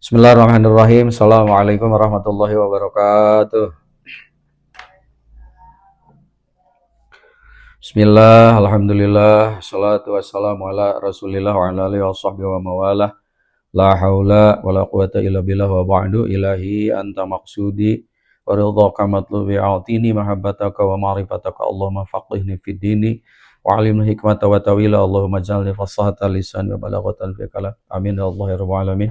Bismillahirrahmanirrahim. Assalamualaikum warahmatullahi wabarakatuh. Bismillah, alhamdulillah, salatu wassalamu ala rasulillah wa ala alihi wa sahbihi wa mawalah. La haula wa la quwata illa billah wa ba'du. Ilahi anta maqsudi wa ridhaka matlubi a'tini mahabbataka wa ma'rifataka Allahumma faqihni fid dini wa alimni hikmata wa tawila Allahumma jalni fasahata lisan wa balaghatan fi kalam. Amin ya Allah ya rabbal alamin.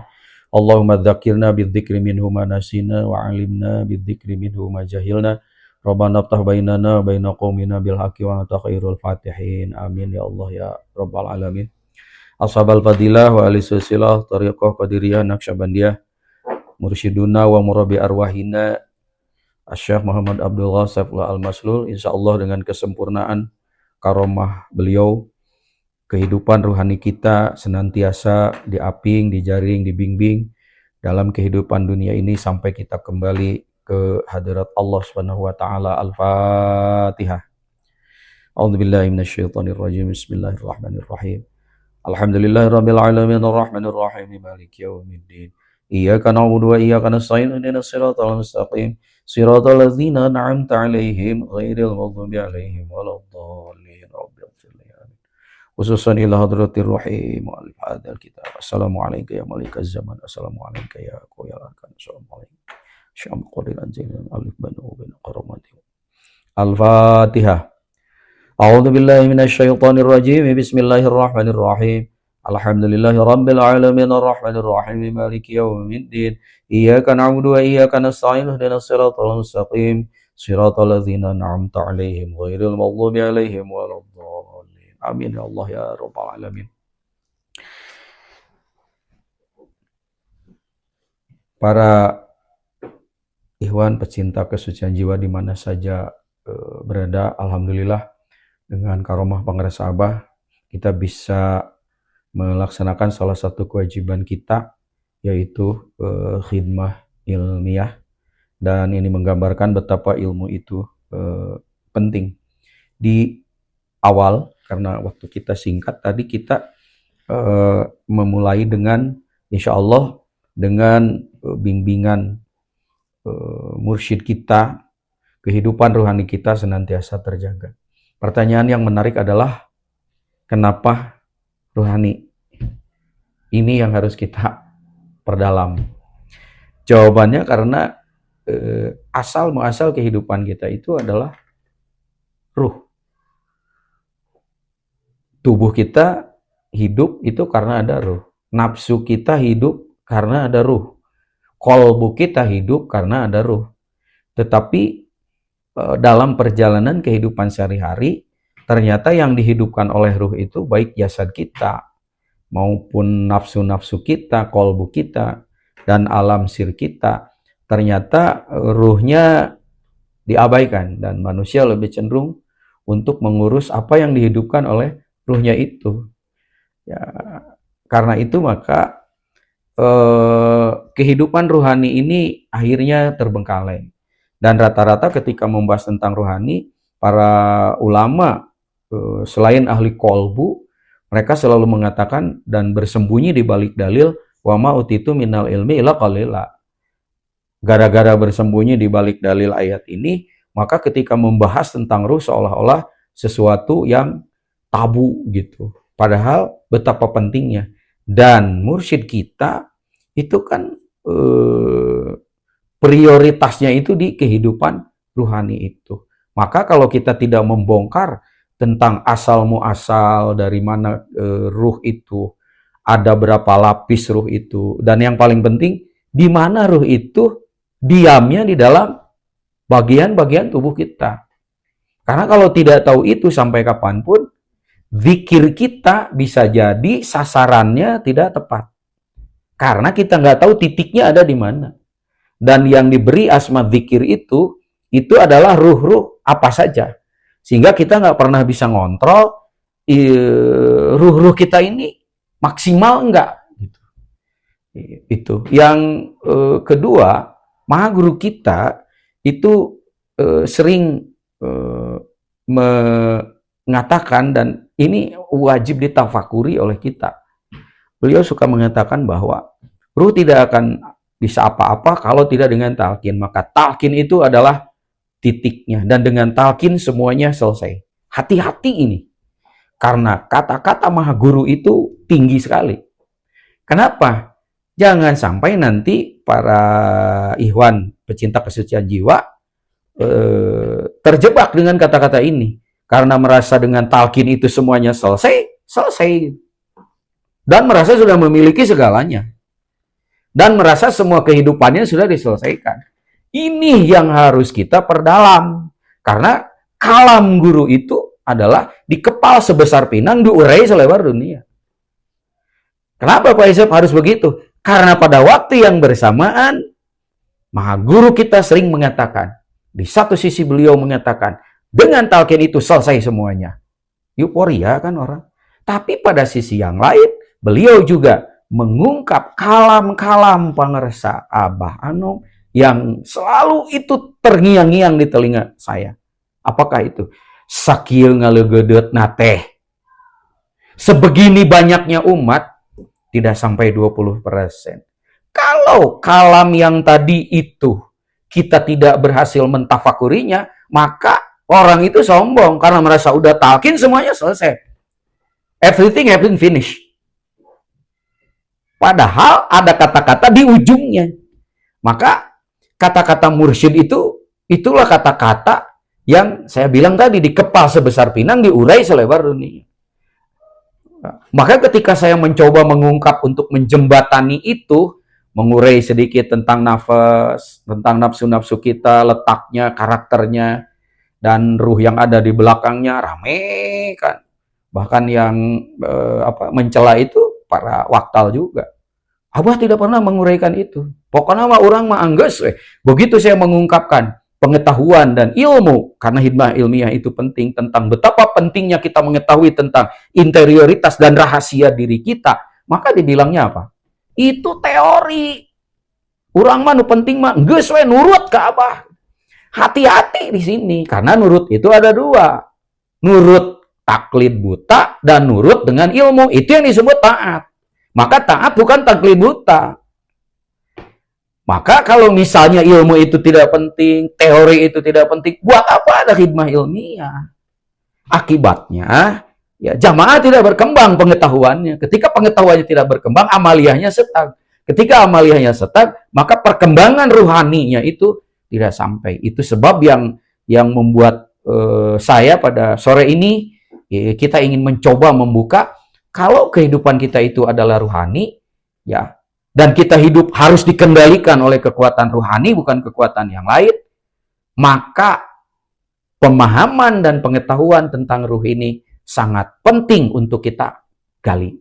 Allahumma dzakirna bidzikri minhu ma nasina wa alimna bidzikri minhu ma jahilna. Rabbana ftah bainana wa baina qaumina bil haqqi wa anta khairul fatihin. Amin ya Allah ya rabbal alamin. Ashabal fadilah wa ahli silsilah tariqah qadiriyah naqsyabandiyah mursyiduna wa murabbi arwahina Asy-Syaikh Muhammad Abdullah Saifullah Al-Maslul, insyaallah dengan kesempurnaan karomah beliau, kehidupan rohani kita senantiasa diaping, dijaring, dibimbing dalam kehidupan dunia ini sampai kita kembali ke hadirat Allah Subhanahu wa taala. Al-Fatihah. A'udzubillahi minasyaitonirrajim. Bismillahirrahmanirrahim. Alhamdulillahirabbil alamin arrahmanir rahim maliki yaumiddin. Iyyaka na'budu wa iyyaka nasta'in ihdinas siratal mustaqim siratal ladzina an'amta 'alaihim ghairil maghdubi 'alaihim waladdallin. Khususan ila hadratir rahim wa al-hadal kitab. Assalamualaikum ya malikaz zaman. Assalamualaikum ya qoyal arkan. Assalamualaikum syam qadir anzilin alif banu bin qaramati. Al-Fatihah. A'udzu billahi minasyaitonir rajim. Bismillahirrahmanirrahim. Alhamdulillahi rabbil alamin arrahmanir rahim maliki yaumiddin. Iyyaka na'budu wa iyyaka nasta'in ihdinas siratal mustaqim siratal ladzina an'amta 'alaihim ghairil maghdubi 'alaihim waladdallin. Amin ya Allah ya rabbal alamin. Para ikhwan pecinta kesucian jiwa di mana saja berada, alhamdulillah dengan karomah pangeran Abah kita bisa melaksanakan salah satu kewajiban kita, yaitu khidmah ilmiah, dan ini menggambarkan betapa ilmu itu penting. Di awal, karena waktu kita singkat tadi, kita memulai dengan insya Allah dengan bimbingan mursyid kita, kehidupan rohani kita senantiasa terjaga. Pertanyaan yang menarik adalah kenapa rohani? Ini yang harus kita perdalam. Jawabannya karena asal muasal kehidupan kita itu adalah ruh. Tubuh kita hidup itu karena ada ruh. Nafsu kita hidup karena ada ruh. Qalbu kita hidup karena ada ruh. Tetapi dalam perjalanan kehidupan sehari-hari, ternyata yang dihidupkan oleh ruh itu baik jasad kita, maupun nafsu-nafsu kita, qalbu kita, dan alam sir kita. Ternyata ruhnya diabaikan, dan manusia lebih cenderung untuk mengurus apa yang dihidupkan oleh ruhnya itu. Ya, karena itu maka kehidupan rohani ini akhirnya terbengkalai. Dan rata-rata ketika membahas tentang rohani, para ulama selain ahli kolbu, mereka selalu mengatakan dan bersembunyi di balik dalil wa ma utitu minal ilmi illa qalila. Gara-gara bersembunyi di balik dalil ayat ini, maka ketika membahas tentang ruh seolah-olah sesuatu yang tabu gitu. Padahal betapa pentingnya. Dan mursyid kita itu kan prioritasnya itu di kehidupan ruhani itu. Maka kalau kita tidak membongkar tentang asal muasal dari mana ruh itu, ada berapa lapis ruh itu, dan yang paling penting di mana ruh itu diamnya di dalam bagian-bagian tubuh kita. Karena kalau tidak tahu itu sampai kapanpun, zikir kita bisa jadi sasarannya tidak tepat. Karena kita nggak tahu titiknya ada di mana. Dan yang diberi asma zikir itu adalah ruh-ruh apa saja. Sehingga kita nggak pernah bisa ngontrol ruh-ruh kita ini maksimal enggak. Itu. Yang kedua, maha guru kita itu sering mengatakan, dan ini wajib ditafakuri oleh kita. Beliau suka mengatakan bahwa Ruh tidak akan bisa apa-apa kalau tidak dengan talqin. Maka talqin itu adalah titiknya. Dan dengan talqin semuanya selesai. Hati-hati ini. Karena kata-kata maha guru itu tinggi sekali. Kenapa? Jangan sampai nanti para ikhwan pecinta kesucian jiwa terjebak dengan kata-kata ini. Karena merasa dengan talqin itu semuanya selesai. Dan merasa sudah memiliki segalanya. Dan merasa semua kehidupannya sudah diselesaikan. Ini yang harus kita perdalam. Karena kalam guru itu adalah dikepal sebesar pinang, diurai selebar dunia. Kenapa Pak Isep harus begitu? Karena pada waktu yang bersamaan, Maha Guru kita sering mengatakan, di satu sisi beliau mengatakan, dengan talqin itu selesai semuanya. Euforia kan orang. Tapi pada sisi yang lain, beliau juga mengungkap kalam-kalam pangersa Abah Anom yang selalu itu terngiang-ngiang di telinga saya. Apakah itu? Sakieu ngalegedeut nateh. Sebegini banyaknya umat, tidak sampai 20%. Kalau kalam yang tadi itu kita tidak berhasil mentafakurinya, maka orang itu sombong karena merasa udah talqin semuanya selesai. Everything finish. Padahal ada kata-kata di ujungnya. Maka kata-kata mursyid itulah kata-kata yang saya bilang tadi dikepal sebesar pinang, diurai selebar dunia. Maka ketika saya mencoba mengungkap untuk menjembatani itu, mengurai sedikit tentang nafas, tentang nafsu-nafsu kita, letaknya, karakternya, dan ruh yang ada di belakangnya, rame kan. Bahkan yang mencela itu para waktal juga. Abah tidak pernah menguraikan itu. Pokoknya mah orang mah angges. Begitu saya mengungkapkan pengetahuan dan ilmu, karena hikmah ilmiah itu penting, tentang betapa pentingnya kita mengetahui tentang interioritas dan rahasia diri kita, maka dibilangnya apa? Itu teori. Orang mah nu penting mah geus we nurut ke Abah. Hati-hati di sini, karena nurut itu ada dua. Nurut taklid buta dan nurut dengan ilmu. Itu yang disebut taat. Maka taat bukan taklid buta. Maka kalau misalnya ilmu itu tidak penting, teori itu tidak penting, buat apa ada khidmah ilmiah? Akibatnya, ya jamaah tidak berkembang pengetahuannya. Ketika pengetahuannya tidak berkembang, amaliyahnya setag. Ketika amaliyahnya setag, maka perkembangan ruhaninya itu tidak sampai. Itu sebab yang membuat saya pada sore ini, kita ingin mencoba membuka, kalau kehidupan kita itu adalah ruhani, ya, dan kita hidup harus dikendalikan oleh kekuatan ruhani, bukan kekuatan yang lain, maka pemahaman dan pengetahuan tentang ruh ini sangat penting untuk kita gali.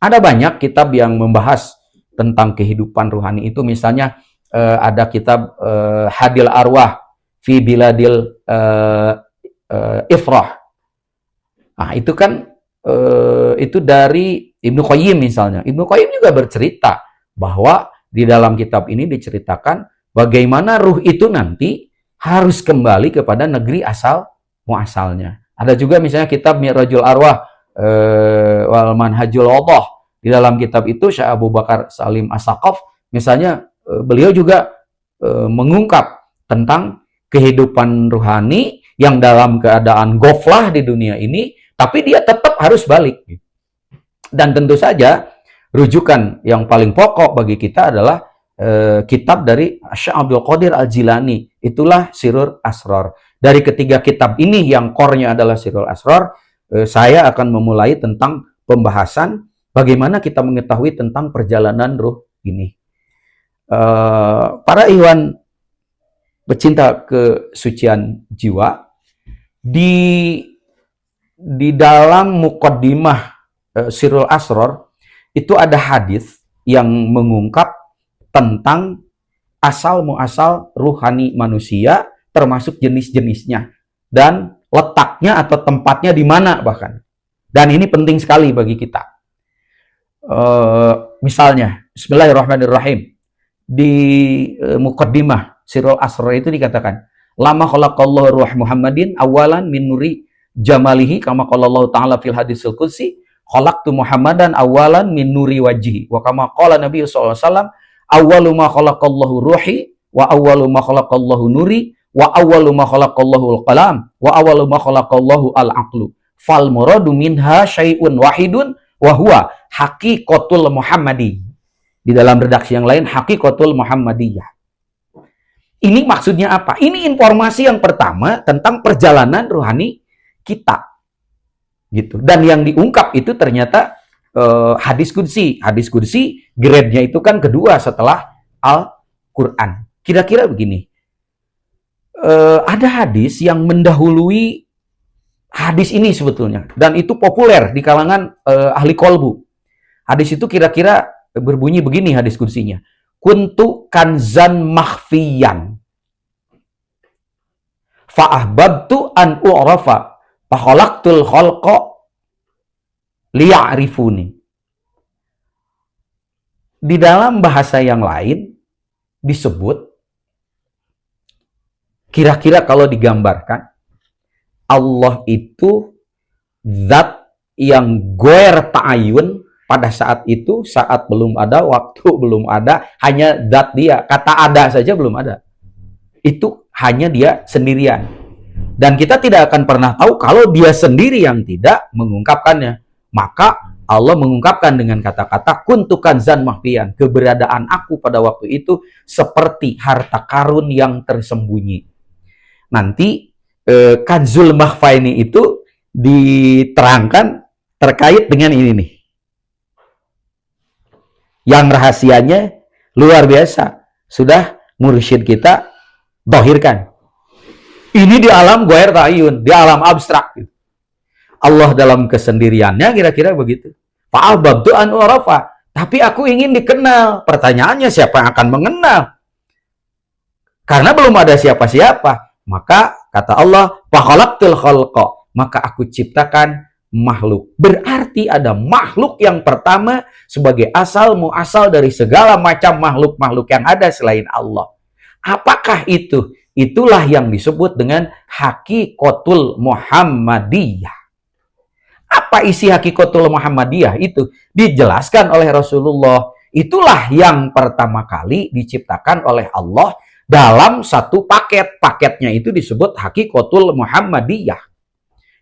Ada banyak kitab yang membahas tentang kehidupan ruhani itu, misalnya ada kitab Hadil Arwah fi Biladil Ifrah. Nah, itu kan itu dari Ibnu Qayyim misalnya. Ibnu Qayyim juga bercerita bahwa di dalam kitab ini diceritakan bagaimana ruh itu nanti harus kembali kepada negeri asal muasalnya. Ada juga misalnya kitab Mi'rajul Arwah wal Manhajul Wadah. Di dalam kitab itu Syekh Abu Bakar Salim As-Saqaf misalnya beliau juga mengungkap tentang kehidupan ruhani yang dalam keadaan ghaflah di dunia ini, tapi dia tetap harus balik. Dan tentu saja rujukan yang paling pokok bagi kita adalah kitab dari Syekh Abdul Qadir Al-Jilani. Itulah Sirrul Asrar. Dari ketiga kitab ini yang core-nya adalah Sirrul Asrar, saya akan memulai tentang pembahasan bagaimana kita mengetahui tentang perjalanan ruh ini. Para ikhwan pecinta kesucian jiwa, di dalam muqaddimah Sirrul Asrar itu ada hadis yang mengungkap tentang asal muasal ruhani manusia, termasuk jenis-jenisnya dan letaknya atau tempatnya di mana bahkan. Dan ini penting sekali bagi kita. Misalnya, Bismillahirrahmanirrahim, di muqaddimah Sirrul Asrar itu dikatakan, lama khalaqallahu ruh Muhammadin awalan min nuri jamalihi kama qala Allah Ta'ala fil hadisul qudsi khalaqtu Muhammadan awalan min nuri wajhi wa kama qala Nabi sallallahu alaihi wasallam awwalu ma khalaqallahu ruhi wa awwalu ma khalaqallahu nuri wa awwalu ma khalaqallahu al-qalam wa awwalu ma khalaqallahu al-aqlu fal muradu minha syai'un wahidun wa huwa haqiqatul Muhammadi. Di dalam redaksi yang lain haqiqatul Muhammadiyah. Ini maksudnya apa? Ini informasi yang pertama tentang perjalanan rohani kita. Gitu. Dan yang diungkap itu ternyata hadis qudsi. Hadis qudsi grade-nya itu kan kedua setelah Al-Qur'an. Kira-kira begini. Ada hadis yang mendahului hadis ini sebetulnya. Dan itu populer di kalangan ahli kolbu. Hadis itu kira-kira berbunyi begini hadis qudsinya. Kuntu kanzan makhfiyan. Fa'ahbabtu an u'rafa. Fakhalaqtul khalqa liya'rifuni. Di dalam bahasa yang lain disebut, kira-kira kalau digambarkan, Allah itu zat yang goer ta'ayun pada saat itu, saat belum ada, waktu belum ada, hanya zat dia. Kata ada saja belum ada. Itu hanya dia sendirian. Dan kita tidak akan pernah tahu kalau dia sendiri yang tidak mengungkapkannya. Maka Allah mengungkapkan dengan kata-kata kuntu kanzan mahfiyan. Keberadaan aku pada waktu itu seperti harta karun yang tersembunyi. Nanti kanzul mahfa ini itu diterangkan terkait dengan ini nih. Yang rahasianya luar biasa. Sudah mursyid kita dohirkan. Ini di alam goer ta'ayun, di alam abstrak. Allah dalam kesendiriannya kira-kira begitu. Fa'ahbabtu an u'rafa. Tapi aku ingin dikenal. Pertanyaannya siapa yang akan mengenal? Karena belum ada siapa-siapa. Maka kata Allah, fakhalaqtul khalqa. Maka aku ciptakan makhluk. Berarti ada makhluk yang pertama sebagai asal muasal dari segala macam makhluk-makhluk yang ada selain Allah. Apakah itu? Itulah yang disebut dengan haqiqatul Muhammadiyah. Apa isi haqiqatul Muhammadiyah itu? Dijelaskan oleh Rasulullah. Itulah yang pertama kali diciptakan oleh Allah dalam satu paket. Paketnya itu disebut haqiqatul Muhammadiyah.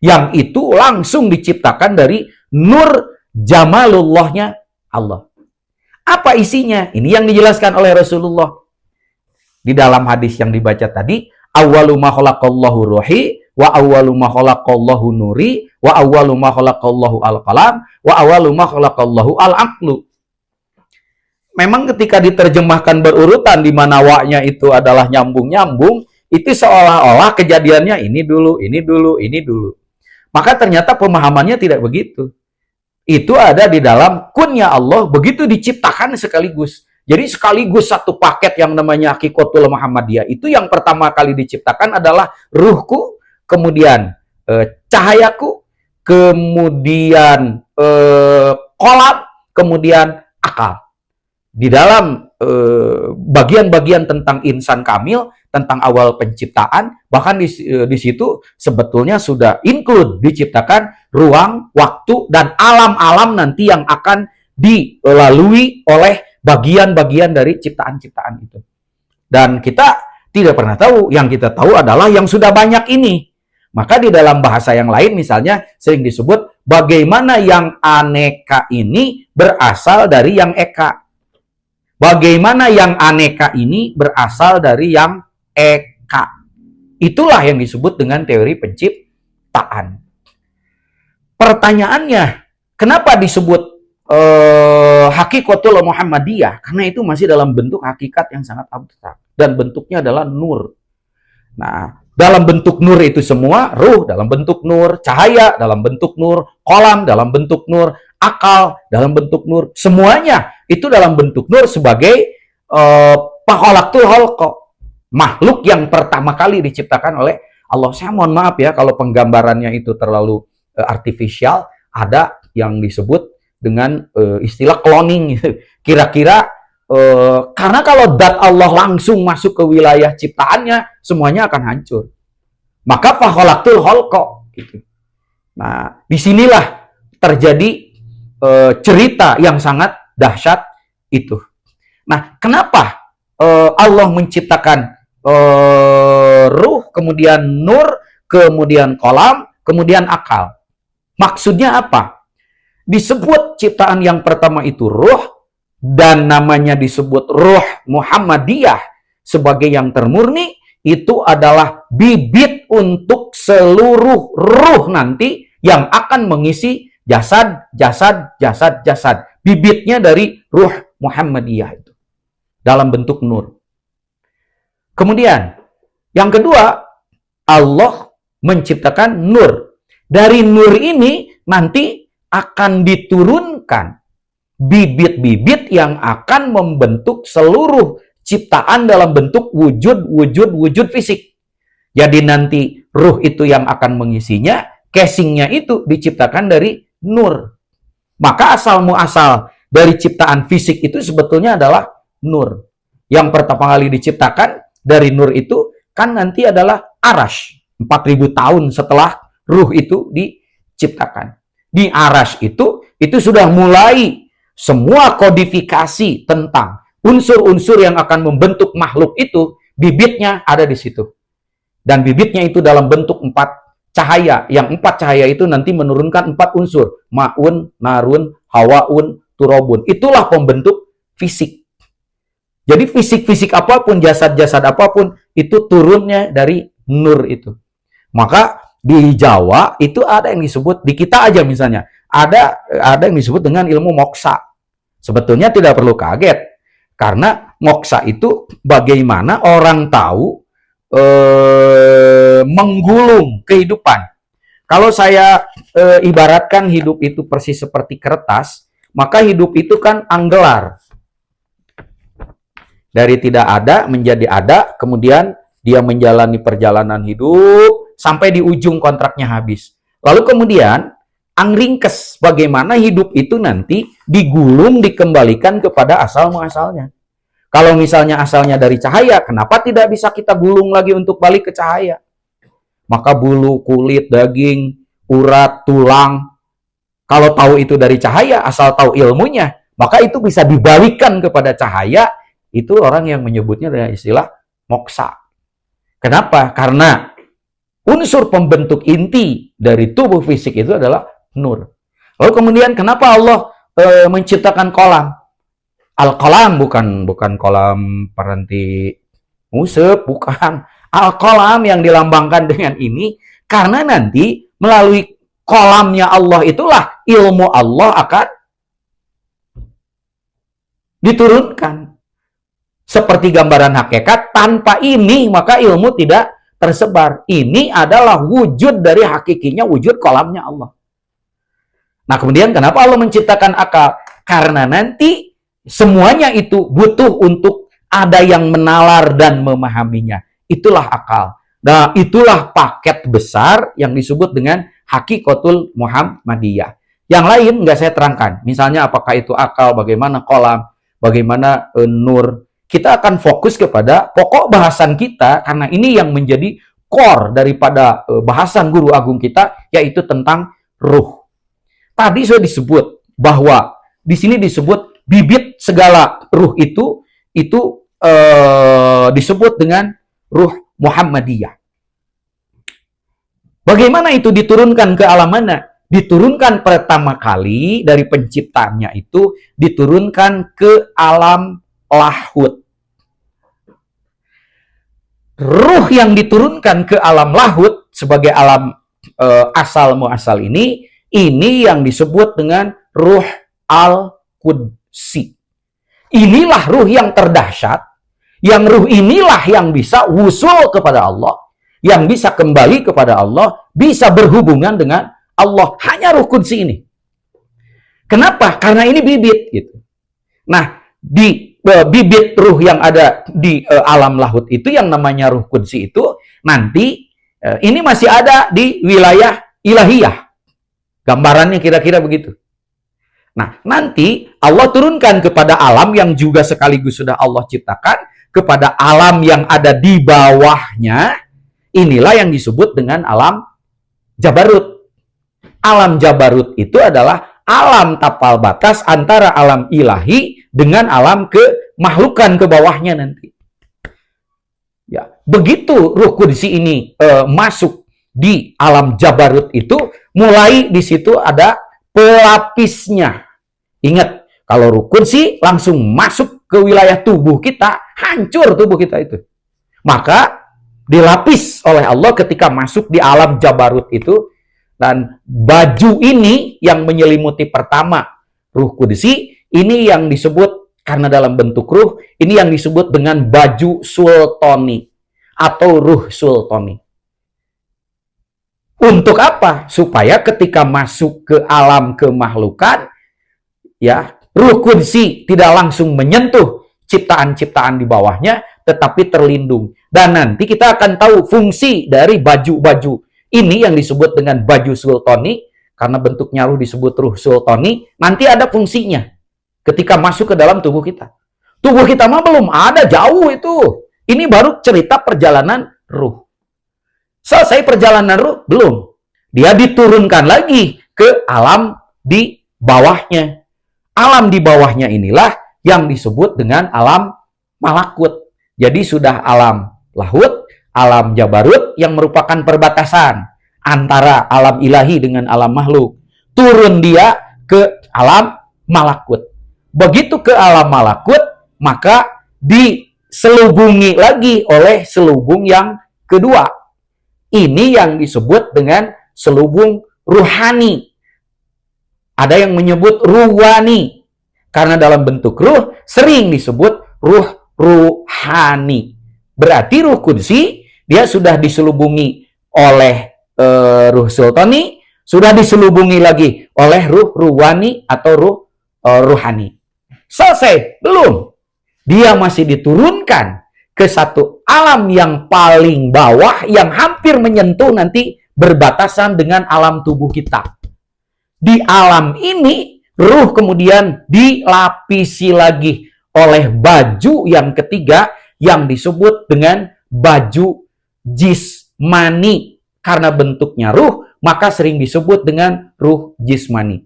Yang itu langsung diciptakan dari nur jamalullahnya Allah. Apa isinya? Ini yang dijelaskan oleh Rasulullah. Di dalam hadis yang dibaca tadi, awwalu ma khalaqallahu ruhi, wa awwalu ma khalaqallahu nuri, wa awwalu ma khalaqallahu al-qalam, wa awwalu ma khalaqallahu al-aqlu. Memang ketika diterjemahkan berurutan di mana wa-nya itu adalah nyambung-nyambung, itu seolah-olah kejadiannya ini dulu, ini dulu, ini dulu. Maka ternyata pemahamannya tidak begitu. Itu ada di dalam kunnya Allah, begitu diciptakan sekaligus. Jadi sekaligus satu paket yang namanya haqiqatul Muhammadiyah. Itu yang pertama kali diciptakan adalah ruhku, kemudian cahayaku, kemudian kolam, kemudian akal. Di dalam bagian-bagian tentang insan kamil, tentang awal penciptaan, bahkan di situ sebetulnya sudah include diciptakan ruang, waktu, dan alam-alam nanti yang akan dilalui oleh bagian-bagian dari ciptaan-ciptaan itu. Dan kita tidak pernah tahu, yang kita tahu adalah yang sudah banyak ini. Maka di dalam bahasa yang lain misalnya sering disebut bagaimana yang aneka ini berasal dari yang eka. Bagaimana yang aneka ini berasal dari yang eka. Itulah yang disebut dengan teori penciptaan. Pertanyaannya, kenapa disebut haqiqatul Muhammadiyah? Karena itu masih dalam bentuk hakikat yang sangat abstrak. Dan bentuknya adalah nur. Nah, dalam bentuk nur itu semua, ruh dalam bentuk nur, cahaya dalam bentuk nur, kolam dalam bentuk nur, akal dalam bentuk nur. Semuanya itu dalam bentuk nur sebagai fakhalaqtul khalqa. Makhluk yang pertama kali diciptakan oleh Allah. Saya mohon maaf ya kalau penggambarannya itu terlalu artifisial. Ada yang disebut dengan istilah cloning. Kira-kira karena kalau zat Allah langsung masuk ke wilayah ciptaannya, semuanya akan hancur. Maka fakhalaqtul khalqa gitu. Nah, disinilah terjadi cerita yang sangat dahsyat itu. Nah, kenapa Allah menciptakan ruh, kemudian nur, kemudian kolam, kemudian akal? Maksudnya apa? Disebut ciptaan yang pertama itu ruh, dan namanya disebut ruh Muhammadiyah sebagai yang termurni, itu adalah bibit untuk seluruh ruh nanti yang akan mengisi jasad. Bibitnya dari ruh Muhammadiyah itu dalam bentuk nur. Kemudian yang kedua, Allah menciptakan nur. Dari nur ini nanti akan diturunkan bibit-bibit yang akan membentuk seluruh ciptaan dalam bentuk wujud fisik. Jadi nanti ruh itu yang akan mengisinya, casingnya itu diciptakan dari nur. Maka asal muasal dari ciptaan fisik itu sebetulnya adalah nur. Yang pertama kali diciptakan dari nur itu kan nanti adalah arash. 4000 tahun setelah ruh itu diciptakan. Di arash itu sudah mulai semua kodifikasi tentang unsur-unsur yang akan membentuk makhluk itu, bibitnya ada di situ. Dan bibitnya itu dalam bentuk 4 cahaya. Yang 4 cahaya itu nanti menurunkan 4 unsur. Ma'un, narun, hawaun, turobun. Itulah pembentuk fisik. Jadi fisik-fisik apapun, jasad-jasad apapun, itu turunnya dari nur itu. Maka di Jawa itu ada yang disebut, di kita aja misalnya, ada yang disebut dengan ilmu moksa. Sebetulnya tidak perlu kaget, karena moksa itu bagaimana orang tahu menggulung kehidupan. Kalau saya ibaratkan hidup itu persis seperti kertas, maka hidup itu kan anggelar. Dari tidak ada menjadi ada, kemudian dia menjalani perjalanan hidup sampai di ujung kontraknya habis. Lalu kemudian angringkes, bagaimana hidup itu nanti digulung, dikembalikan kepada asal muasalnya. Kalau misalnya asalnya dari cahaya, kenapa tidak bisa kita gulung lagi untuk balik ke cahaya? Maka bulu, kulit, daging, urat, tulang, kalau tahu itu dari cahaya, asal tahu ilmunya, maka itu bisa dibalikkan kepada cahaya. Itu orang yang menyebutnya dengan istilah moksa. Kenapa? Karena unsur pembentuk inti dari tubuh fisik itu adalah nur. Lalu kemudian kenapa Allah menciptakan kolam? Al-kolam bukan kolam peranti musep, bukan. Al-kolam yang dilambangkan dengan ini, karena nanti melalui kolamnya Allah itulah ilmu Allah akan diturunkan. Seperti gambaran hakikat, tanpa ini maka ilmu tidak tersebar. Ini adalah wujud dari hakikinya, wujud kolamnya Allah. Nah, kemudian kenapa Allah menciptakan akal? Karena nanti semuanya itu butuh untuk ada yang menalar dan memahaminya. Itulah akal. Nah, itulah paket besar yang disebut dengan Hakikatul Muhammadiyah. Yang lain nggak saya terangkan. Misalnya apakah itu akal, bagaimana kolam, bagaimana nur. Kita akan fokus kepada pokok bahasan kita, karena ini yang menjadi core daripada bahasan guru agung kita, yaitu tentang ruh. Tadi sudah disebut bahwa di sini disebut bibit segala ruh itu disebut dengan ruh Muhammadiyah. Bagaimana itu diturunkan ke alam mana? Diturunkan pertama kali dari penciptaannya itu diturunkan ke alam lahut. Ruh yang diturunkan ke alam lahut sebagai alam asal muasal ini yang disebut dengan ruh al-qudsi. Inilah ruh yang terdahsyat, yang ruh inilah yang bisa wusul kepada Allah, yang bisa kembali kepada Allah, bisa berhubungan dengan Allah. Hanya ruh qudsi ini. Kenapa? Karena ini bibit gitu. Nah, di bibit ruh yang ada di alam lahut itu yang namanya ruh qudsi itu nanti ini masih ada di wilayah ilahiyah. Gambarannya kira-kira begitu. Nah, nanti Allah turunkan kepada alam yang juga sekaligus sudah Allah ciptakan, kepada alam yang ada di bawahnya. Inilah yang disebut dengan alam Jabarut. Alam Jabarut itu adalah alam tapal batas antara alam ilahi dengan alam kemakhlukan ke bawahnya nanti. Ya, begitu Ruh Qudsi ini masuk di alam Jabarut itu, mulai di situ ada pelapisnya. Ingat, kalau Ruh Qudsi langsung masuk ke wilayah tubuh kita, hancur tubuh kita itu. Maka dilapis oleh Allah ketika masuk di alam Jabarut itu, dan baju ini yang menyelimuti pertama Ruh Qudsi, ini yang disebut, karena dalam bentuk ruh, ini yang disebut dengan baju sultani atau ruh sultani. Untuk apa? Supaya ketika masuk ke alam kemakhlukan, ya, Ruh Qudsi tidak langsung menyentuh ciptaan-ciptaan di bawahnya, tetapi terlindung. Dan nanti kita akan tahu fungsi dari baju-baju ini yang disebut dengan baju sultani, karena bentuknya ruh disebut ruh sultani, nanti ada fungsinya ketika masuk ke dalam tubuh kita. Tubuh kita mah belum ada, jauh itu. Ini baru cerita perjalanan ruh. Selesai perjalanan ruh? Belum. Dia diturunkan lagi ke alam di bawahnya. Alam di bawahnya inilah yang disebut dengan alam malakut. Jadi sudah alam lahut, alam Jabarut yang merupakan perbatasan antara alam ilahi dengan alam makhluk. Turun dia ke alam malakut. Begitu ke alam malakut, maka diselubungi lagi oleh selubung yang kedua. Ini yang disebut dengan selubung ruhani. Ada yang menyebut ruwani. Karena dalam bentuk ruh sering disebut ruh ruhani. Berarti Ruh Qudsi dia sudah diselubungi oleh ruh sultani, sudah diselubungi lagi oleh ruh ruwani atau ruh ruhani. Selesai? Belum. Dia masih diturunkan ke satu alam yang paling bawah yang hampir menyentuh nanti berbatasan dengan alam tubuh kita. Di alam ini, ruh kemudian dilapisi lagi oleh baju yang ketiga yang disebut dengan baju jismani. Karena bentuknya ruh, maka sering disebut dengan ruh jismani.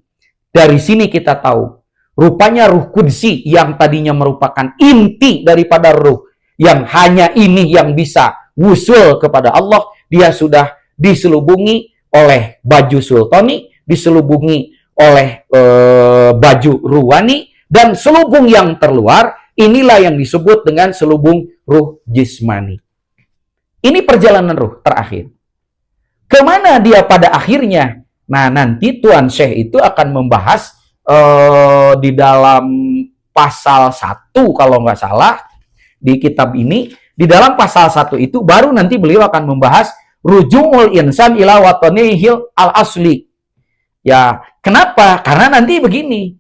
Dari sini kita tahu, rupanya Ruh Qudsi yang tadinya merupakan inti daripada ruh, yang hanya ini yang bisa wusul kepada Allah, dia sudah diselubungi oleh baju sultani, diselubungi oleh baju ruwani, dan selubung yang terluar, inilah yang disebut dengan selubung ruh jismani. Ini perjalanan ruh terakhir. Kemana dia pada akhirnya? Nah, nanti Tuan Syekh itu akan membahas di dalam pasal 1 kalau nggak salah di kitab ini, di dalam pasal 1 itu baru nanti beliau akan membahas rujungul insan ila watonihil al-asli. Ya, kenapa? Karena nanti begini.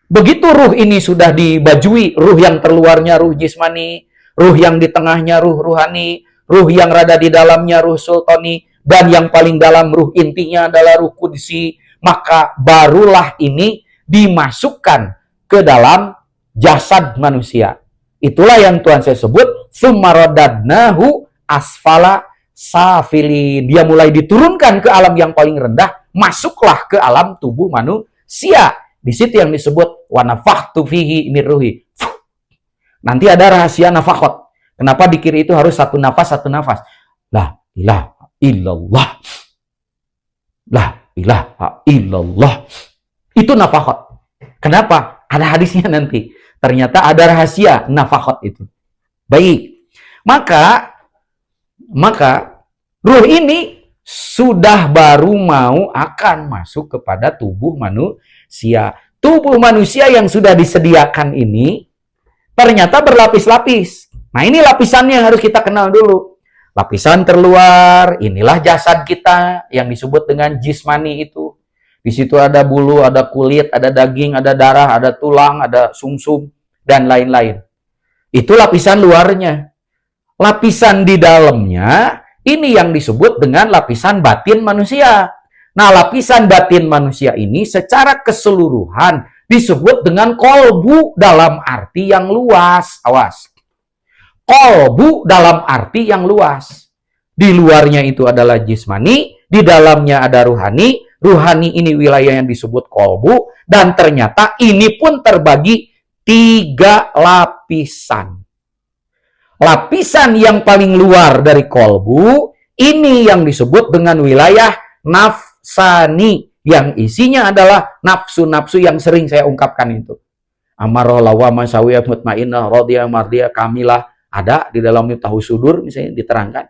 Begitu ruh ini sudah dibajui, ruh yang terluarnya ruh jismani, ruh yang di tengahnya ruh ruhani, ruh yang rada di dalamnya ruh sultani, dan yang paling dalam ruh intinya adalah Ruh Qudsi, maka barulah ini dimasukkan ke dalam jasad manusia. Itulah yang Tuhan saya sebut summaradadnahu asfala safilin. Dia mulai diturunkan ke alam yang paling rendah, masuklah ke alam tubuh manusia. Di situ yang disebut wa nafakhtu fihi min ruhi. Nanti ada rahasia nafakhot. Kenapa di kiri itu harus satu nafas satu nafas? La ilaha illallah. La ilaha illallah. Itu nafakhot. Kenapa? Ada hadisnya nanti. Ternyata ada rahasia nafakhot itu. Baik. Maka ruh ini sudah baru mau akan masuk kepada tubuh manusia. Tubuh manusia yang sudah disediakan ini ternyata berlapis-lapis. Nah, ini lapisannya yang harus kita kenal dulu. Lapisan terluar, inilah jasad kita yang disebut dengan jismani itu. Di situ ada bulu, ada kulit, ada daging, ada darah, ada tulang, ada sumsum, dan lain-lain. Itu lapisan luarnya. Lapisan di dalamnya, ini yang disebut dengan lapisan batin manusia. Nah, lapisan batin manusia ini secara keseluruhan disebut dengan kolbu dalam arti yang luas. Awas. Kolbu dalam arti yang luas. Di luarnya itu adalah jismani, di dalamnya ada ruhani, ruhani ini wilayah yang disebut kolbu, dan ternyata ini pun terbagi 3 lapisan. Lapisan yang paling luar dari kolbu, ini yang disebut dengan wilayah nafsani, yang isinya adalah nafsu-nafsu yang sering saya ungkapkan itu. Amarah, lawamah, sawiyah, mutmainnah, radiyah, mardiyah, kamilah, ada di dalam Miftahus Sudur misalnya diterangkan.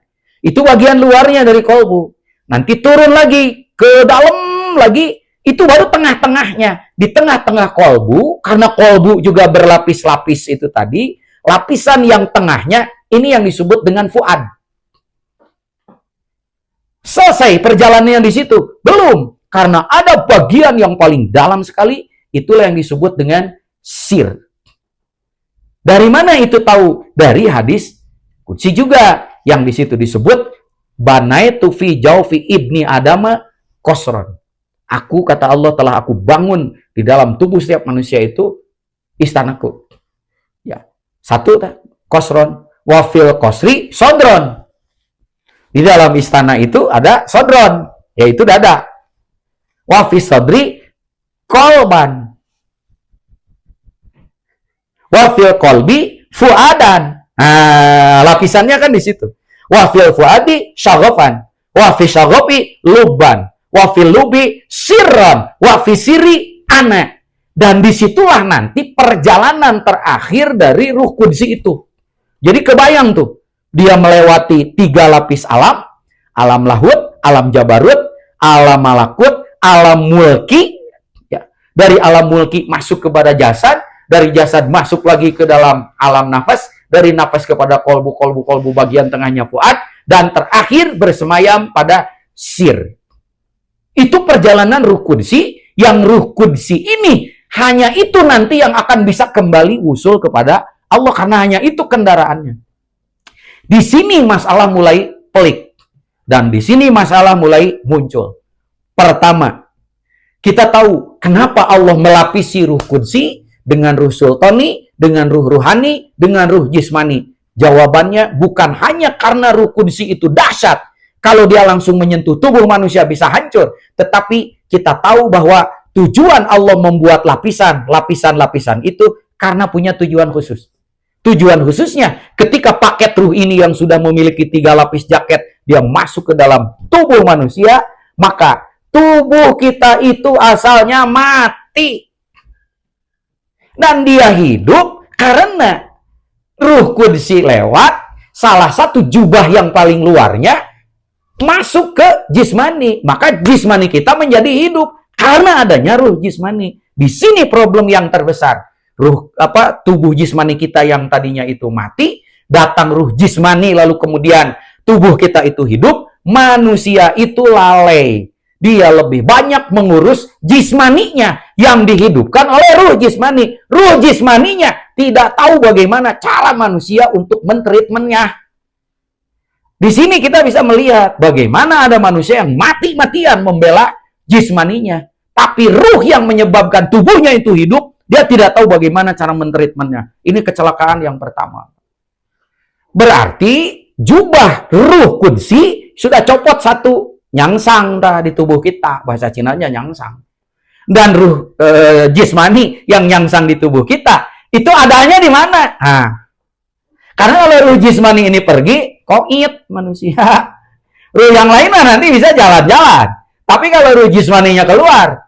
Itu bagian luarnya dari kolbu. Nanti turun lagi ke dalam lagi, itu baru tengah-tengahnya. Di tengah-tengah kolbu, karena kolbu juga berlapis-lapis itu tadi, lapisan yang tengahnya ini yang disebut dengan fuad. Selesai perjalanannya di situ? Belum, karena ada bagian yang paling dalam sekali, itulah yang disebut dengan sir. Dari mana itu tahu? Dari hadis qudsi juga, yang di situ disebut banaitu fi jaufi ibni adama qasran. Aku, kata Allah, telah aku bangun di dalam tubuh setiap manusia itu istanaku. Ya, satu qasron, wa fil qasri sodron. Di dalam istana itu ada sodron, yaitu dada. Wa fi sodri kolban. Wa fil kolbi fuadan. Nah, lapisannya kan di situ. Wa fil fuadi syagofan. Wa fi syagofi luban. Wa fil lubi sirron. Wa fi siri ana. Dan disitulah nanti perjalanan terakhir dari ruh kudsi itu. Jadi kebayang tuh, dia melewati 3 lapis alam. Alam lahut, alam jabarut, alam malakut, alam mulki. Ya. Dari alam mulki masuk kepada jasad. Dari jasad masuk lagi ke dalam alam nafas. Dari nafas kepada kolbu bagian tengahnya fuad, dan terakhir bersemayam pada sir. Itu perjalanan ruh kudsi, yang ruh kudsi ini hanya itu nanti yang akan bisa kembali usul kepada Allah, karena hanya itu kendaraannya. Di sini masalah mulai pelik, dan di sini masalah mulai muncul. Pertama, kita tahu kenapa Allah melapisi ruh kudsi dengan ruh sultani, dengan ruh ruhani, dengan ruh jismani. Jawabannya bukan hanya karena ruh kudsi itu dahsyat, kalau dia langsung menyentuh tubuh manusia bisa hancur, tetapi kita tahu bahwa tujuan Allah membuat lapisan-lapisan itu karena punya tujuan khusus. Tujuan khususnya ketika paket ruh ini yang sudah memiliki 3 lapis jaket, dia masuk ke dalam tubuh manusia, maka tubuh kita itu asalnya mati. Dan dia hidup karena ruh kudsi lewat salah satu jubah yang paling luarnya masuk ke jismani. Maka jismani kita menjadi hidup karena adanya ruh jismani. Di sini problem yang terbesar. Tubuh jismani kita yang tadinya itu mati, datang ruh jismani, lalu kemudian tubuh kita itu hidup, manusia itu lalai. Dia lebih banyak mengurus jismaninya yang dihidupkan oleh ruh jismani. Ruh jismaninya tidak tahu bagaimana cara manusia untuk mentreatmentnya. Di sini kita bisa melihat bagaimana ada manusia yang mati-matian membela jismaninya. Tapi ruh yang menyebabkan tubuhnya itu hidup, dia tidak tahu bagaimana cara mentreatmentnya. Ini kecelakaan yang pertama. Berarti jubah ruh kudsi sudah copot satu. Nyangsang di tubuh kita, bahasa Cinanya nyangsang. Dan ruh jismani yang nyangsang di tubuh kita, itu adanya di mana? Nah, karena kalau ruh jismani ini pergi, koit manusia. Ruh yang lain nanti bisa jalan-jalan. Tapi kalau ruh jismaninya keluar,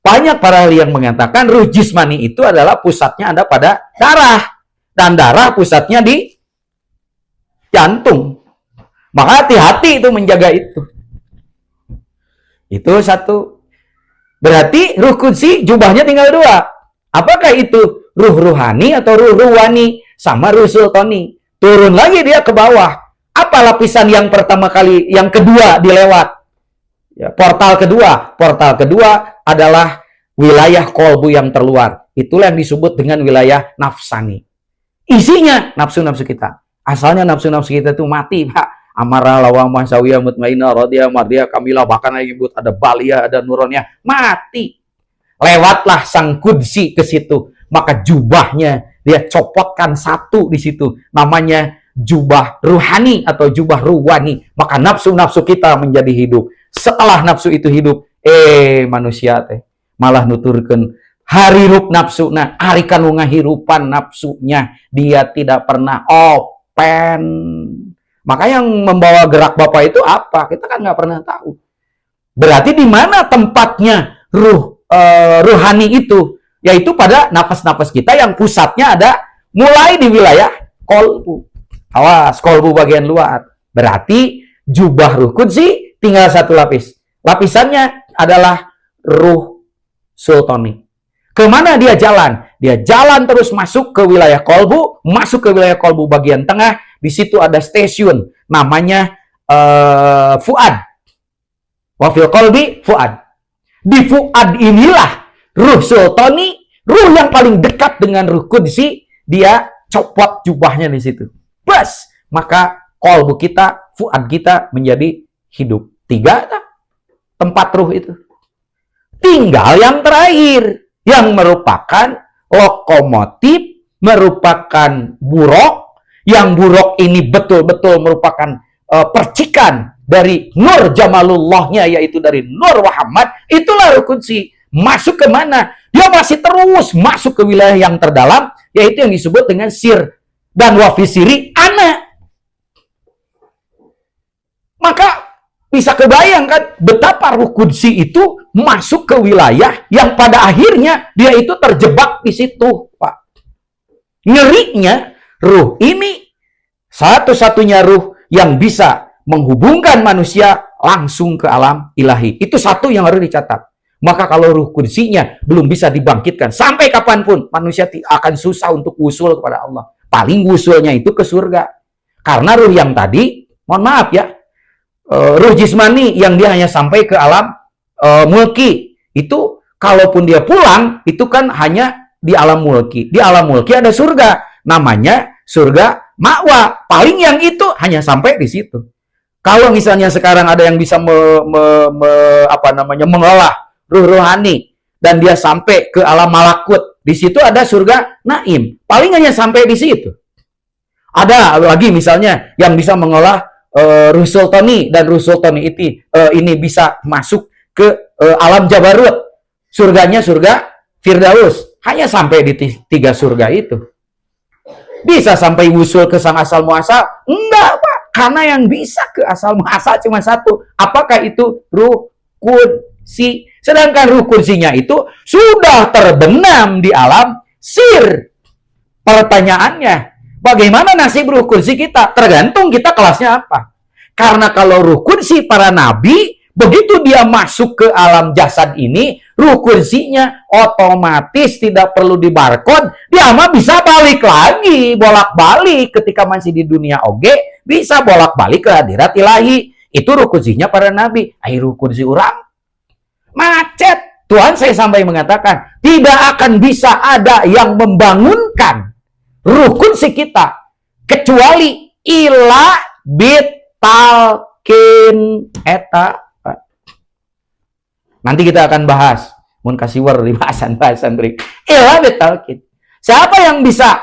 banyak para ahli yang mengatakan ruh jismani itu adalah pusatnya ada pada darah. Dan darah pusatnya di jantung. Maka hati-hati itu menjaga itu. Itu satu. Berarti ruh kudsi jubahnya tinggal 2. Apakah itu ruh ruhani atau ruh ruwani? Sama ruh sultani. Turun lagi dia ke bawah. Apa lapisan yang pertama kali, yang kedua dilewat? Ya, portal kedua. Portal kedua adalah wilayah kolbu yang terluar. Itulah yang disebut dengan wilayah nafsani. Isinya nafsu-nafsu kita. Asalnya nafsu-nafsu kita itu mati, Pak. Amarah, lawamah, sawiyah, mutmainnah, radiyah, mardiyah, kamilah, bahkan lagi nyebut ada baliyah, ada nuronnya, mati. Lewatlah sang kudsi ke situ, maka jubahnya dia copotkan satu di situ, namanya jubah ruhani atau jubah ruwani. Maka nafsu-nafsu kita menjadi hidup. setelah nafsu itu hidup, manusia teh malah nuturkeun harirup nafsu, nah arikan ngahirupan nafsunya, dia tidak pernah open. Maka yang membawa gerak Bapak itu apa? Kita kan nggak pernah tahu. Berarti di mana tempatnya ruhani itu? Yaitu pada napas-napas kita yang pusatnya ada mulai di wilayah kolbu. Awas, kolbu bagian luar. Berarti jubah ruh qudsi tinggal satu lapis. Lapisannya adalah ruh sultani. Kemana dia jalan? Dia jalan terus masuk ke wilayah kolbu, masuk ke wilayah kolbu bagian tengah. Di situ ada stasiun, namanya fuad. Wafil kolbi fuad. Di fuad inilah ruh sultani, ruh yang paling dekat dengan ruh qudsi, dia copot jubahnya di situ. Bas, maka kolbu kita, fuad kita menjadi hidup. 3 tempat ruh itu. Tinggal yang terakhir, yang merupakan lokomotif, merupakan buruk, yang buruk ini betul-betul merupakan percikan dari nur jamalullahnya, yaitu dari nur Muhammad. Itulah ruh qudsi. Masuk ke mana? Dia masih terus masuk ke wilayah yang terdalam, yaitu yang disebut dengan sir. Dan wafisiri ana. Maka bisa kebayangkan betapa ruh qudsi itu masuk ke wilayah yang pada akhirnya dia itu terjebak di situ, Pak. Ngerinya, ruh ini satu-satunya ruh yang bisa menghubungkan manusia langsung ke alam ilahi. Itu satu yang harus dicatat. Maka kalau ruh qudsinya belum bisa dibangkitkan, sampai kapanpun manusia akan susah untuk usul kepada Allah. Paling usulnya itu ke surga. Karena ruh yang tadi, mohon maaf ya, ruh jismani yang dia hanya sampai ke alam mulki, itu kalaupun dia pulang itu kan hanya di alam mulki. Di alam mulki ada surga, namanya surga ma'wa. Paling yang itu hanya sampai di situ. Kalau misalnya sekarang ada yang bisa mengolah ruh rohani dan dia sampai ke alam malakut, di situ ada surga naim. Paling hanya sampai di situ. Ada lagi misalnya yang bisa mengolah ruh sultani, dan ruh sultani itu ini bisa masuk ke alam jabarut. Surganya surga Firdaus. Hanya sampai di 3 surga itu. Bisa sampai usul ke sang asal muasal? Enggak, Pak. Karena yang bisa ke asal muasal cuma satu. Apakah itu? Ruh qudsi. Sedangkan ruh qudsinya itu sudah terbenam di alam sir. Pertanyaannya, bagaimana nasib ruh qudsi kita? Tergantung kita kelasnya apa. Karena kalau ruh qudsi para nabi, begitu dia masuk ke alam jasad ini, ruh qudsinya otomatis tidak perlu dibarcode, dia mah bisa balik lagi, bolak-balik ketika masih di dunia oge, bisa bolak-balik ke hadirat ilahi. Itu ruh qudsinya para nabi. Ruh qudsi orang macet. Tuhan saya sampai mengatakan, tidak akan bisa ada yang membangunkan ruh qudsi kita kecuali ila talkin eta. Nanti kita akan bahas, mun kasih war di bahasan-bahasan berik. Ila talkin. Siapa yang bisa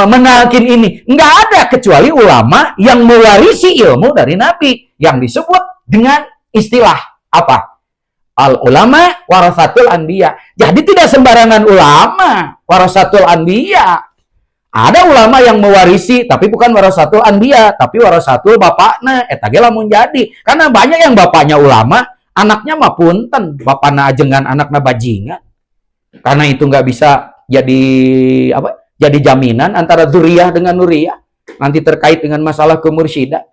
menalkin ini? Enggak ada kecuali ulama yang mewarisi ilmu dari Nabi yang disebut dengan istilah apa? Al ulama warasatul anbiya. Jadi tidak sembarangan ulama warasatul anbiya. Ada ulama yang mewarisi, tapi bukan warasatul anbiya, tapi warasatul bapakna. Eta ge lamun jadi. Karena banyak yang bapaknya ulama, anaknya mah punten, bapakna ajengan, anakna bajingan. Karena itu nggak bisa jadi apa? Jadi jaminan antara dzurriyah dengan nuriyah. Nanti terkait dengan masalah kemursyidaan.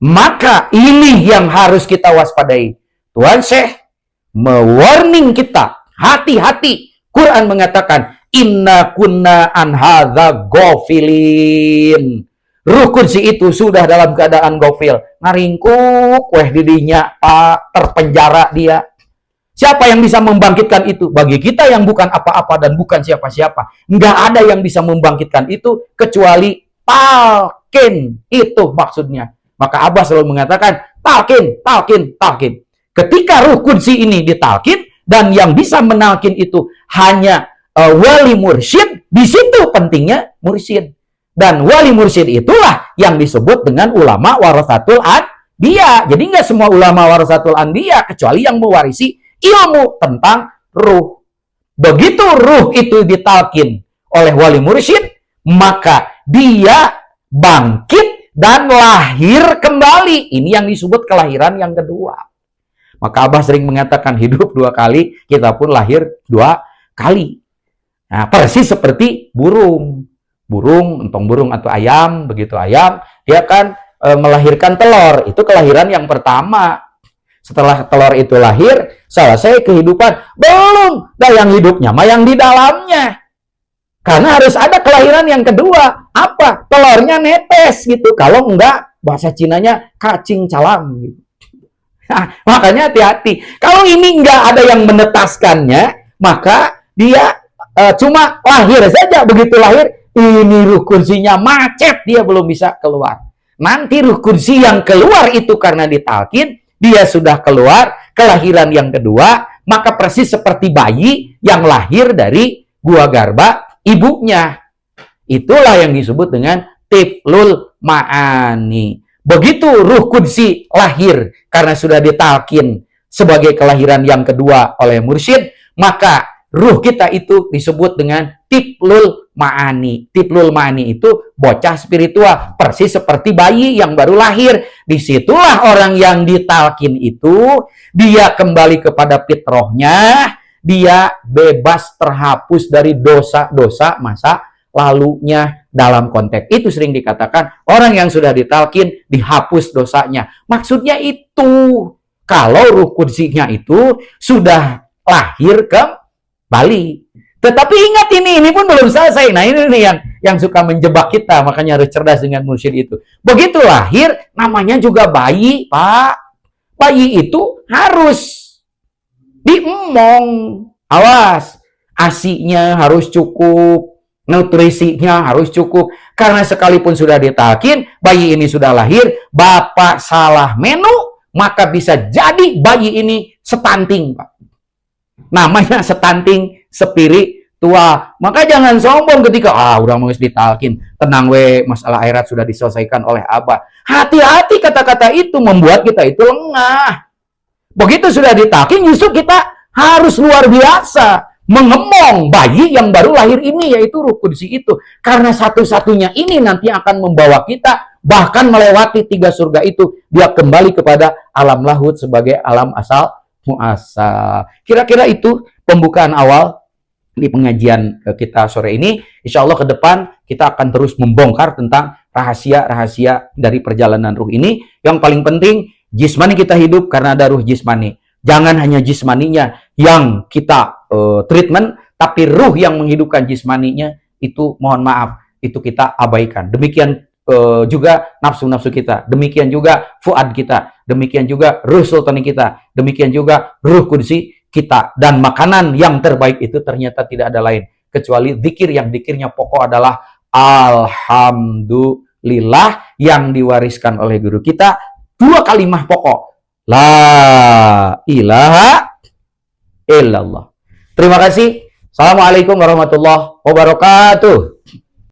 Maka ini yang harus kita waspadai. Tuhan Syekh mewarning kita, hati-hati. Quran mengatakan, inna kunna an hadza ghafilin. Ruh qudsi itu sudah dalam keadaan gofil, ngaringkuk weh didinya, Pak, terpenjara dia. Siapa yang bisa membangkitkan itu? Bagi kita yang bukan apa-apa dan bukan siapa-siapa, nggak ada yang bisa membangkitkan itu kecuali talqin. Itu maksudnya. Maka Abah selalu mengatakan talqin, talqin, talqin. Ketika ruh qudsi ini ditalqin dan yang bisa menalkin itu hanya wali mursyid, di situ pentingnya mursyid. Dan wali mursyid itulah yang disebut dengan ulama warasatul dia. Jadi nggak semua ulama warasatul anbiya, kecuali yang mewarisi ilmu tentang ruh. Begitu ruh itu ditalkin oleh wali mursyid, maka dia bangkit dan lahir kembali. Ini yang disebut kelahiran yang kedua. Maka Abah sering mengatakan hidup 2 kali, kita pun lahir 2 kali. Nah, persis seperti burung. Burung, entong burung atau ayam, begitu ayam, dia kan melahirkan telur. Itu kelahiran yang pertama. Setelah telur itu lahir, selesai kehidupan. Belum, dah yang hidupnya mah yang di dalamnya. Karena harus ada kelahiran yang kedua. Apa? Telurnya netes gitu. Kalau enggak, bahasa Cinanya cacing calang gitu. Nah, makanya hati-hati. Kalau ini nggak ada yang menetaskannya, maka dia cuma lahir saja. Begitu lahir, ini ruh kursinya macet, dia belum bisa keluar. Nanti ruh kursi yang keluar itu karena ditalkin, dia sudah keluar, kelahiran yang kedua, maka persis seperti bayi yang lahir dari gua garba ibunya. Itulah yang disebut dengan tiflul ma'ani. Begitu ruh kudsi lahir karena sudah ditalkin sebagai kelahiran yang kedua oleh mursyid, maka ruh kita itu disebut dengan tiflul ma'ani. Tiflul ma'ani itu bocah spiritual, persis seperti bayi yang baru lahir. Disitulah orang yang ditalkin itu, dia kembali kepada fitrahnya, dia bebas terhapus dari dosa-dosa masa lalunya. Dalam konteks itu sering dikatakan orang yang sudah ditalkin dihapus dosanya. Maksudnya itu kalau ruh kudusinya itu sudah lahir ke Bali. Tetapi ingat ini pun belum selesai. Nah ini yang suka menjebak kita, makanya harus cerdas dengan mursyid itu. Begitu lahir namanya juga bayi, Pak. Bayi itu harus diemong. Awas, ASI-nya harus cukup. Nutrisinya harus cukup. Karena sekalipun sudah ditalkin, bayi ini sudah lahir, bapak salah menu, maka bisa jadi bayi ini stunting, Pak. Namanya stunting spiritual. Maka jangan sombong ketika, udah mau ditalkin. Tenang we, masalah akhirat sudah diselesaikan oleh Abah. Hati-hati kata-kata itu membuat kita itu lengah. Begitu sudah ditalkin, justru kita harus luar biasa mengemong bayi yang baru lahir ini, yaitu ruh kudsi itu. Karena satu-satunya ini nanti akan membawa kita bahkan melewati 3 surga itu. Dia kembali kepada alam lahut sebagai alam asal muasal. Kira-kira itu pembukaan awal di pengajian kita sore ini. Insya Allah ke depan kita akan terus membongkar tentang rahasia-rahasia dari perjalanan ruh ini. Yang paling penting, jismani kita hidup karena ada ruh jismani. Jangan hanya jismaninya yang kita treatment, tapi ruh yang menghidupkan jismaninya itu mohon maaf, itu kita abaikan. Demikian juga nafsu-nafsu kita, demikian juga fuad kita, demikian juga ruh sultani kita, demikian juga ruh kudsi kita. Dan makanan yang terbaik itu ternyata tidak ada lain kecuali zikir, yang zikirnya pokok adalah alhamdulillah, yang diwariskan oleh guru kita 2 kalimat pokok, la ilaha illallah. Terima kasih. Assalamualaikum warahmatullahi wabarakatuh.